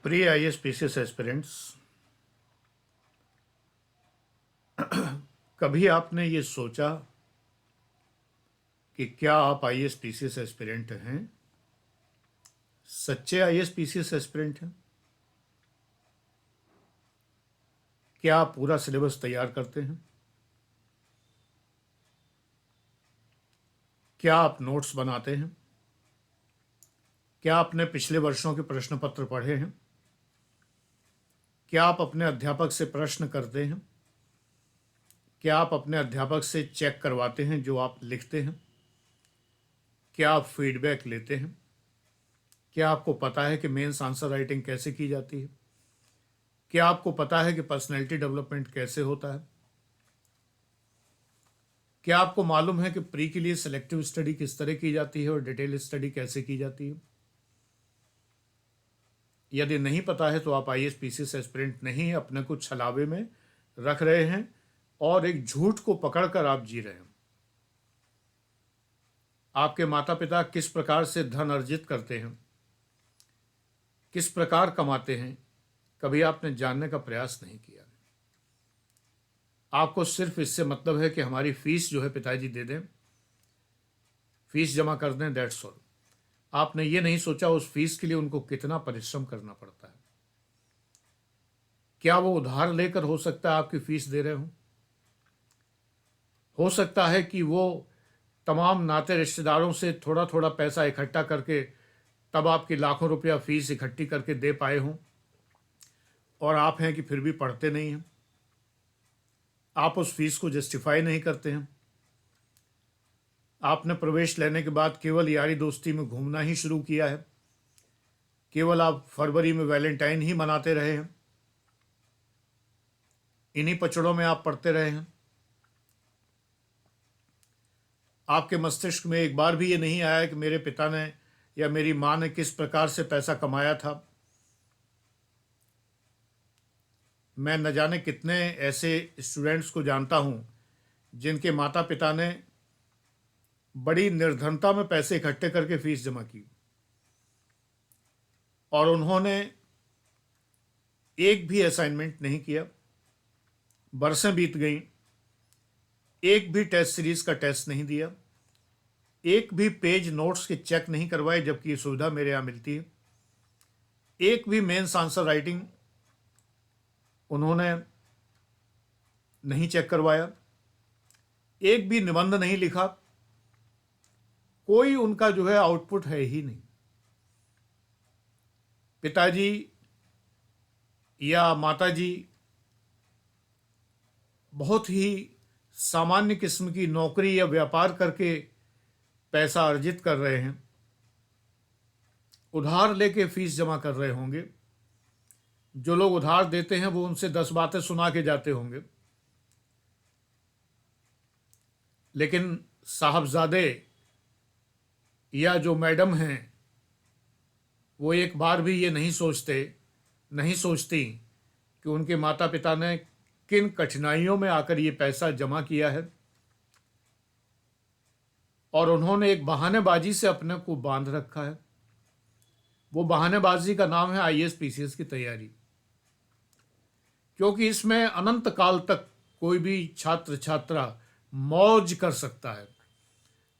प्रिय IAS PCS aspirants, कभी आपने ये सोचा कि क्या आप आईएएस पीसीएस एस्पिरेंट हैं? सच्चे आईएएस पीसीएस एस्पिरेंट हैं? क्या आप पूरा सिलेबस तैयार करते हैं? क्या आप नोट्स बनाते हैं? क्या आपने पिछले वर्षों के प्रश्न पत्र पढ़े हैं? क्या आप अपने अध्यापक से प्रश्न करते हैं? क्या आप अपने अध्यापक से चेक करवाते हैं जो आप लिखते हैं? क्या आप फीडबैक लेते हैं? क्या आपको पता है कि मेंस आंसर राइटिंग कैसे की जाती है? क्या आपको पता है कि पर्सनैलिटी डेवलपमेंट कैसे होता है? क्या आपको मालूम है कि प्री के लिए सिलेक्टिव स्टडी किस तरह की जाती है और डिटेल स्टडी कैसे की जाती है? यदि नहीं पता है तो आप आईएएस पीसीएस एस्पिरेंट नहीं, अपने को छलावे में रख रहे हैं और एक झूठ को पकड़कर आप जी रहे हैं। आपके माता पिता किस प्रकार से धन अर्जित करते हैं, किस प्रकार कमाते हैं, कभी आपने जानने का प्रयास नहीं किया। आपको सिर्फ इससे मतलब है कि हमारी फीस जो है पिताजी दे दें, फीस जमा कर दें, दैट्स ऑल। आपने ये नहीं सोचा उस फीस के लिए उनको कितना परिश्रम करना पड़ता है। क्या वो उधार लेकर हो सकता है आपकी फीस दे रहे हो सकता है कि वो तमाम नाते रिश्तेदारों से थोड़ा थोड़ा पैसा इकट्ठा करके तब आपकी लाखों रुपया फीस इकट्ठी करके दे पाए हों, और आप हैं कि फिर भी पढ़ते नहीं हैं। आप उस फीस को जस्टिफाई नहीं करते हैं। आपने प्रवेश लेने के बाद केवल यारी दोस्ती में घूमना ही शुरू किया है, केवल आप फरवरी में वैलेंटाइन ही मनाते रहे हैं, इन्हीं पचड़ों में आप पढ़ते रहे हैं। आपके मस्तिष्क में एक बार भी ये नहीं आया कि मेरे पिता ने या मेरी माँ ने किस प्रकार से पैसा कमाया था। मैं न जाने कितने ऐसे स्टूडेंट्स को जानता हूँ जिनके माता पिता ने बड़ी निर्धनता में पैसे इकट्ठे करके फीस जमा की, और उन्होंने एक भी असाइनमेंट नहीं किया। बरसें बीत गईं, एक भी टेस्ट सीरीज का टेस्ट नहीं दिया, एक भी पेज नोट्स के चेक नहीं करवाए, जबकि ये सुविधा मेरे यहाँ मिलती है। एक भी मेंस आंसर राइटिंग उन्होंने नहीं चेक करवाया, एक भी निबंध नहीं लिखा। कोई उनका जो है आउटपुट है ही नहीं। पिताजी या माताजी बहुत ही सामान्य किस्म की नौकरी या व्यापार करके पैसा अर्जित कर रहे हैं, उधार लेके फीस जमा कर रहे होंगे। जो लोग उधार देते हैं वो उनसे 10 बातें सुना के जाते होंगे, लेकिन साहबजादे या जो मैडम हैं वो एक बार भी ये नहीं सोचती कि उनके माता पिता ने किन कठिनाइयों में आकर ये पैसा जमा किया है, और उन्होंने एक बहानेबाजी से अपने को बांध रखा है। वो बहानेबाजी का नाम है आईएएस पीसीएस की तैयारी, क्योंकि इसमें अनंत काल तक कोई भी छात्र छात्रा मौज कर सकता है,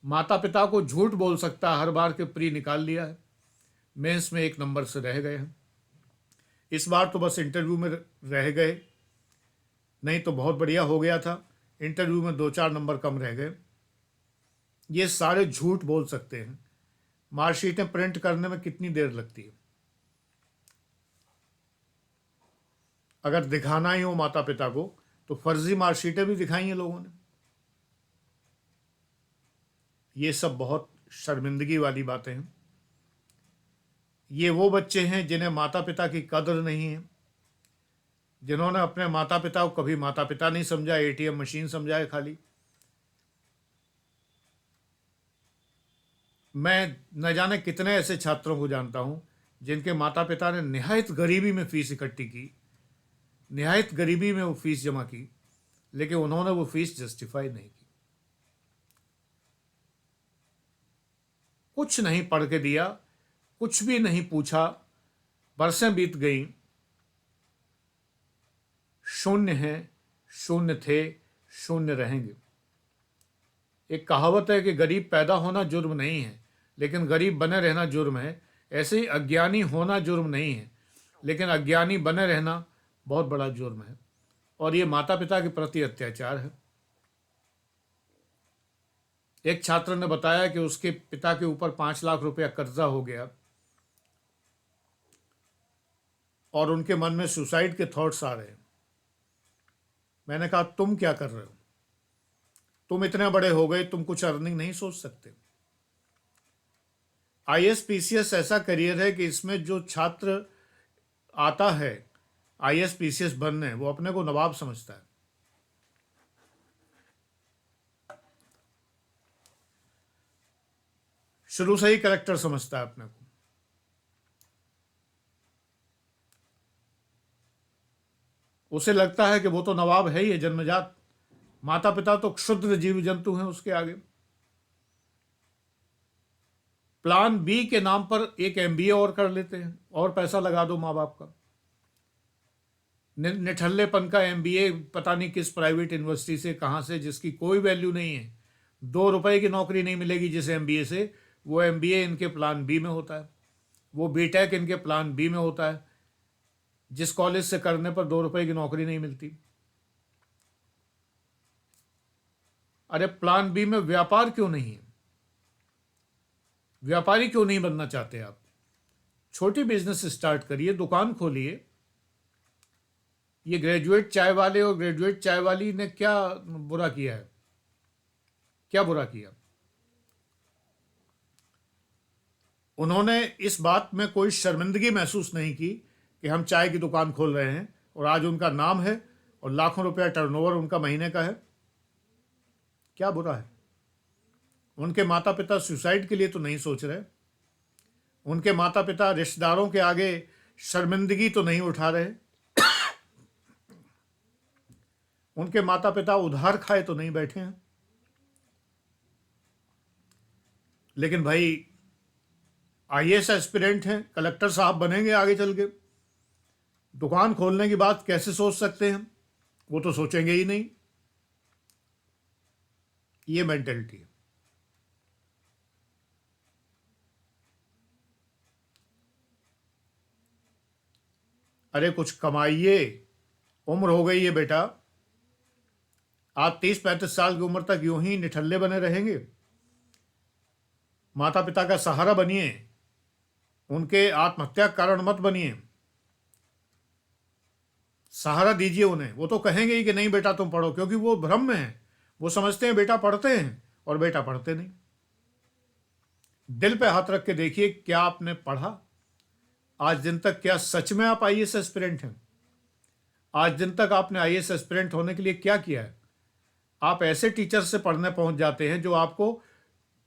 माता पिता को झूठ बोल सकता है, हर बार के प्री निकाल लिया है, मेंस में 1 नंबर से रह गए हैं, इस बार तो बस इंटरव्यू में रह गए, नहीं तो बहुत बढ़िया हो गया था, इंटरव्यू में 2-4 नंबर कम रह गए। ये सारे झूठ बोल सकते हैं। मार्कशीटें प्रिंट करने में कितनी देर लगती है? अगर दिखाना ही हो माता पिता को तो फर्जी मार्कशीटें भी दिखाई हैं लोगों ने। ये सब बहुत शर्मिंदगी वाली बातें हैं। ये वो बच्चे हैं जिन्हें माता पिता की कदर नहीं है, जिन्होंने अपने माता पिता को कभी माता पिता नहीं समझा, एटीएम मशीन समझा है खाली। मैं न जाने कितने ऐसे छात्रों को जानता हूं जिनके माता पिता ने निहायत गरीबी में फीस इकट्ठी की, निहायत गरीबी में वो फीस जमा की, लेकिन उन्होंने वो फीस जस्टिफाई नहीं की। कुछ नहीं पढ़ के दिया, कुछ भी नहीं पूछा, बरसें बीत गईं, शून्य हैं, शून्य थे, शून्य रहेंगे। एक कहावत है कि गरीब पैदा होना जुर्म नहीं है, लेकिन गरीब बने रहना जुर्म है। ऐसे ही अज्ञानी होना जुर्म नहीं है, लेकिन अज्ञानी बने रहना बहुत बड़ा जुर्म है, और ये माता पिता के प्रति अत्याचार है। एक छात्र ने बताया कि उसके पिता के ऊपर 5 लाख रुपया कर्जा हो गया और उनके मन में सुसाइड के थॉट्स आ रहे हैं। मैंने कहा, तुम क्या कर रहे हो? तुम इतने बड़े हो गए, तुम कुछ अर्निंग नहीं सोच सकते? आईएएस पीसीएस ऐसा करियर है कि इसमें जो छात्र आता है आईएएस पीसीएस बनने, वो अपने को नवाब समझता है। शुरू से ही कलेक्टर समझता है अपने को। उसे लगता है कि वो तो नवाब है ही है जन्मजात, माता पिता तो क्षुद्र जीव जंतु हैं उसके आगे। प्लान बी के नाम पर एक एमबीए और कर लेते हैं, और पैसा लगा दो माँ बाप का। निठल्लेपन का एमबीए पता नहीं किस प्राइवेट यूनिवर्सिटी से, कहाँ से, जिसकी कोई वैल्यू नहीं है। 2 रुपए की नौकरी नहीं मिलेगी जिस एमबीए से। वो एमबीए इनके प्लान बी में होता है, वो बीटेक इनके प्लान बी में होता है, जिस कॉलेज से करने पर 2 रुपए की नौकरी नहीं मिलती। अरे प्लान बी में व्यापार क्यों नहीं है? व्यापारी क्यों नहीं बनना चाहते आप? छोटी बिजनेस स्टार्ट करिए, दुकान खोलिए। ये ग्रेजुएट चाय वाले और ग्रेजुएट चाय वाली ने क्या बुरा किया है? क्या बुरा किया? उन्होंने इस बात में कोई शर्मिंदगी महसूस नहीं की कि हम चाय की दुकान खोल रहे हैं, और आज उनका नाम है और लाखों रुपया टर्नओवर उनका महीने का है। क्या बुरा है? उनके माता पिता सुसाइड के लिए तो नहीं सोच रहे, उनके माता पिता रिश्तेदारों के आगे शर्मिंदगी तो नहीं उठा रहे, उनके माता पिता उधार खाए तो नहीं बैठे हैं। लेकिन भाई आईएएस एस्पिरेंट हैं, कलेक्टर साहब बनेंगे आगे चल के, दुकान खोलने की बात कैसे सोच सकते हैं? वो तो सोचेंगे ही नहीं। ये मेंटेलिटी है। अरे कुछ कमाइए, उम्र हो गई है बेटा। आप 30-35 साल की उम्र तक यूं ही निठल्ले बने रहेंगे? माता पिता का सहारा बनिए, उनके आत्महत्या का कारण मत बनिए। सहारा दीजिए उन्हें। वो तो कहेंगे ही कि नहीं बेटा तुम पढ़ो, क्योंकि वो भ्रम में है। वो समझते हैं बेटा पढ़ते हैं, और बेटा पढ़ते नहीं। दिल पे हाथ रख के देखिए, क्या आपने पढ़ा आज दिन तक? क्या सच में आप आईएएस एस्पिरेंट हैं? आज दिन तक आपने आईएएस एस्पिरेंट होने के लिए क्या किया है? आप ऐसे टीचर से पढ़ने पहुंच जाते हैं जो आपको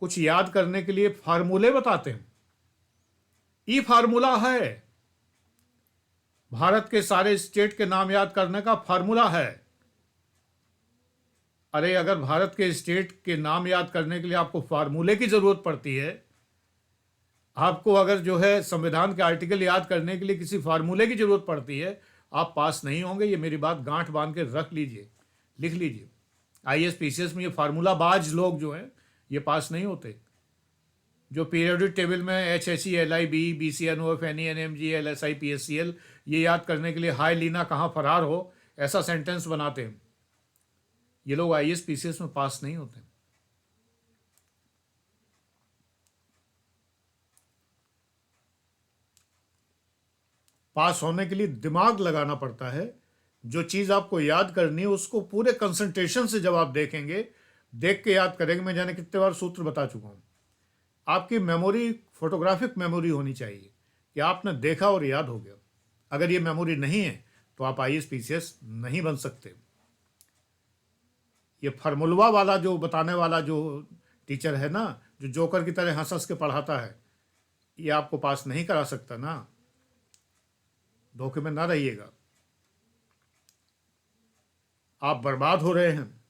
कुछ याद करने के लिए फार्मूले बताते हैं। ई फार्मूला है, भारत के सारे स्टेट के नाम याद करने का फार्मूला है। अरे अगर भारत के स्टेट के नाम याद करने के लिए आपको फार्मूले की जरूरत पड़ती है, आपको अगर जो है संविधान के आर्टिकल याद करने के लिए किसी फार्मूले की जरूरत पड़ती है, आप पास नहीं होंगे। ये मेरी बात गांठ बांध के रख लीजिए, लिख लीजिए। आईएएस पीसीएस में ये फार्मूला बाज लोग जो हैं ये पास नहीं होते। जो पीरियोडिक टेबल में HSE LIB BCNOF NE NMG LSI PSCL ये याद करने के लिए हाय लीना कहाँ फरार हो ऐसा सेंटेंस बनाते हैं, ये लोग आईएएस पीसीएस में पास नहीं होते। पास होने के लिए दिमाग लगाना पड़ता है। जो चीज़ आपको याद करनी है उसको पूरे कंसंट्रेशन से जब आप देखेंगे, देख के याद करेंगे। मैं जाने कितने बार सूत्र बता चुका हूँ। आपकी मेमोरी फोटोग्राफिक मेमोरी होनी चाहिए कि आपने देखा और याद हो गया। अगर ये मेमोरी नहीं है तो आप आईएएस पीसीएस नहीं बन सकते। ये फार्मूलवा वाला जो बताने वाला जो टीचर है ना, जो जोकर की तरह हंस हंस के पढ़ाता है, ये आपको पास नहीं करा सकता ना। धोखे में ना रहिएगा, आप बर्बाद हो रहे हैं।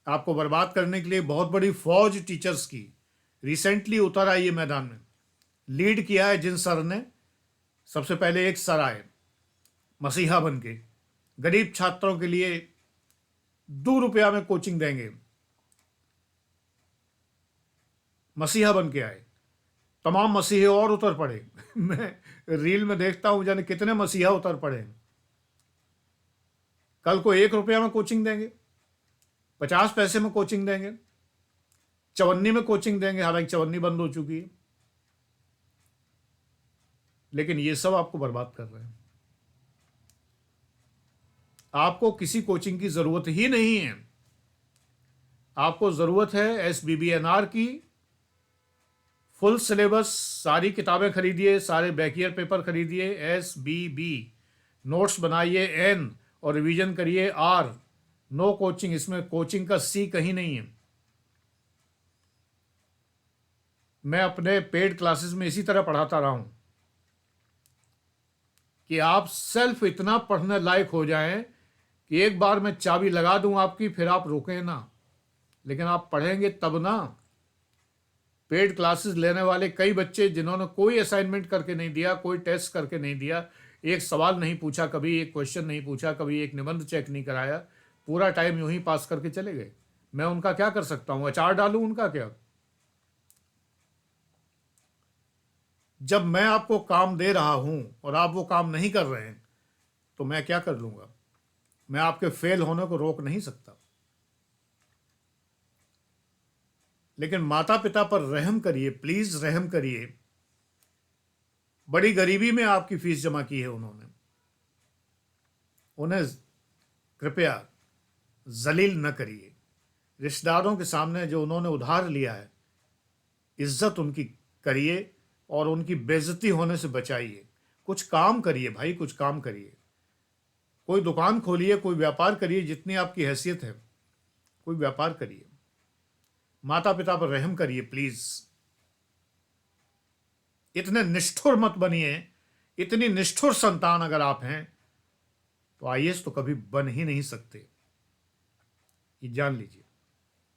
आपको बर्बाद करने के लिए बहुत बड़ी फौज टीचर्स की रिसेंटली उतर आई है मैदान में। लीड किया है जिन सर ने, सबसे पहले एक सर आए मसीहा बन के, गरीब छात्रों के लिए ₹2 में कोचिंग देंगे, मसीहा बन के आए। तमाम मसीहे और उतर पड़े। मैं रील में देखता हूं जाने कितने मसीहा उतर पड़े। कल को ₹1 में कोचिंग देंगे, 50 पैसे में कोचिंग देंगे, चवन्नी में कोचिंग देंगे, हालांकि चवन्नी बंद हो चुकी है, लेकिन ये सब आपको बर्बाद कर रहे हैं। आपको किसी कोचिंग की जरूरत ही नहीं है। आपको जरूरत है SBBNR की फुल सिलेबस, सारी किताबें खरीदिए, सारे बैकियर पेपर खरीदिए, SBB, नोट्स बनाइए N और रिवीजन करिए R। नो कोचिंग, इसमें कोचिंग का C कहीं नहीं है। मैं अपने पेड क्लासेस में इसी तरह पढ़ाता रहा हूं कि आप सेल्फ इतना पढ़ने लायक हो जाएं कि एक बार मैं चाबी लगा दूं आपकी, फिर आप रोकें ना, लेकिन आप पढ़ेंगे तब ना। पेड क्लासेस लेने वाले कई बच्चे जिन्होंने कोई असाइनमेंट करके नहीं दिया, कोई टेस्ट करके नहीं दिया, एक सवाल नहीं पूछा कभी, एक क्वेश्चन नहीं पूछा कभी, एक निबंध चेक नहीं कराया, पूरा टाइम यूं ही पास करके चले गए। मैं उनका क्या कर सकता हूं? अचार डालूं उनका क्या? जब मैं आपको काम दे रहा हूं और आप वो काम नहीं कर रहे हैं तो मैं क्या कर लूंगा? मैं आपके फेल होने को रोक नहीं सकता। लेकिन माता पिता पर रहम करिए, प्लीज रहम करिए। बड़ी गरीबी में आपकी फीस जमा की है उन्होंने, उन्हें कृपया जलील न करिए। रिश्तेदारों के सामने जो उन्होंने उधार लिया है, इज्जत उनकी करिए और उनकी बेइज्जती होने से बचाइए। कुछ काम करिए भाई, कुछ काम करिए, कोई दुकान खोलिए, कोई व्यापार करिए, जितनी आपकी हैसियत है कोई व्यापार करिए। माता पिता पर रहम करिए प्लीज। इतने निष्ठुर मत बनिए। इतनी निष्ठुर संतान अगर आप हैं तो IAS तो कभी बन ही नहीं सकते, ये जान लीजिए।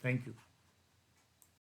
Thank you.